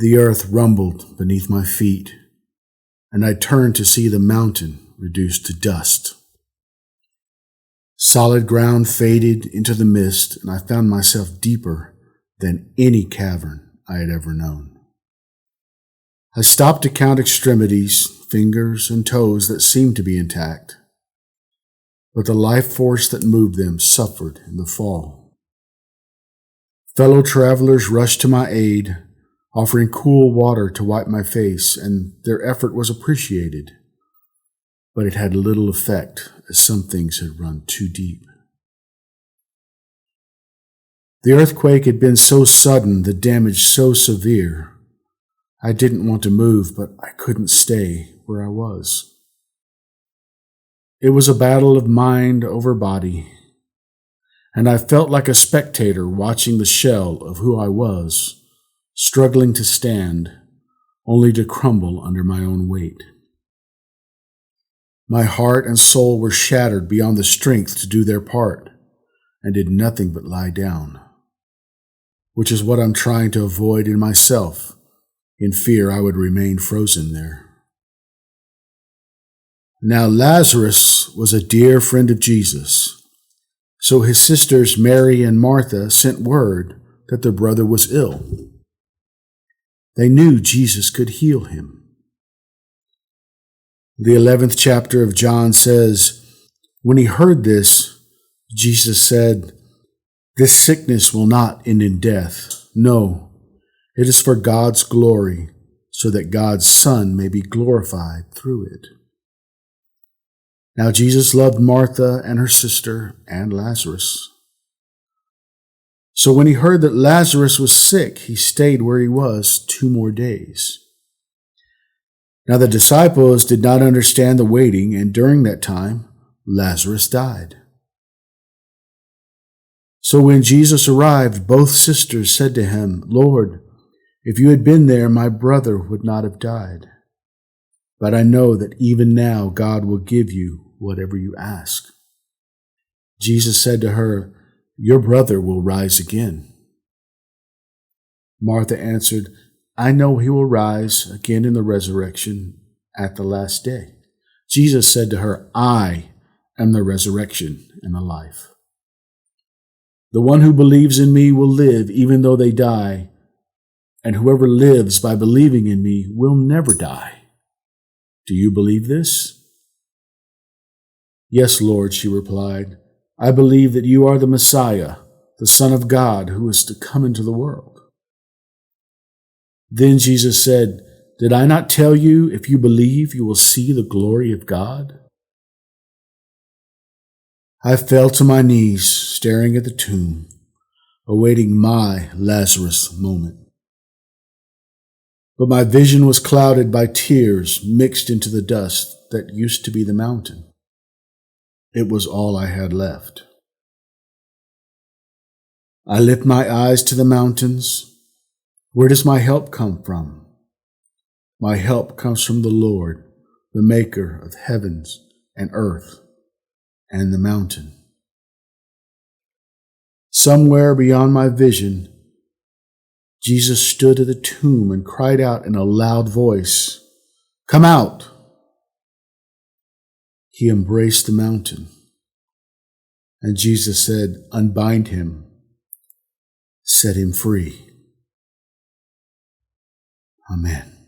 The earth rumbled beneath my feet, and I turned to see the mountain reduced to dust. Solid ground faded into the mist, and I found myself deeper than any cavern I had ever known. I stopped to count extremities, fingers, and toes that seemed to be intact, but the life force that moved them suffered in the fall. Fellow travelers rushed to my aid, offering cool water to wipe my face, and their effort was appreciated, but it had little effect as some things had run too deep. The earthquake had been so sudden, the damage so severe. I didn't want to move, but I couldn't stay where I was. It was a battle of mind over body, and I felt like a spectator watching the shell of who I was, struggling to stand, only to crumble under my own weight. My heart and soul were shattered beyond the strength to do their part, and did nothing but lie down, which is what I'm trying to avoid in myself, in fear I would remain frozen there. Now Lazarus was a dear friend of Jesus, so his sisters Mary and Martha sent word that their brother was ill. They knew Jesus could heal him. The 11th chapter of John says, when he heard this, Jesus said, "This sickness will not end in death. No, it is for God's glory, so that God's Son may be glorified through it." Now Jesus loved Martha and her sister and Lazarus. So when he heard that Lazarus was sick, he stayed where he was 2 more days. Now the disciples did not understand the waiting, and during that time, Lazarus died. So when Jesus arrived, both sisters said to him, "Lord, if you had been there, my brother would not have died. But I know that even now God will give you whatever you ask." Jesus said to her, "Your brother will rise again." Martha answered, "I know he will rise again in the resurrection at the last day." Jesus said to her, "I am the resurrection and the life. The one who believes in me will live even though they die, and whoever lives by believing in me will never die. Do you believe this?" "Yes, Lord," she replied. "I believe that you are the Messiah, the Son of God, who is to come into the world." Then Jesus said, "Did I not tell you, if you believe, you will see the glory of God?" I fell to my knees, staring at the tomb, awaiting my Lazarus moment. But my vision was clouded by tears mixed into the dust that used to be the mountain. It was all I had left. I lift my eyes to the mountains. Where does my help come from? My help comes from the Lord, the maker of heavens and earth and the mountain. Somewhere beyond my vision, Jesus stood at the tomb and cried out in a loud voice, "Come out!" He embraced the mountain, and Jesus said, "Unbind him, set him free." Amen.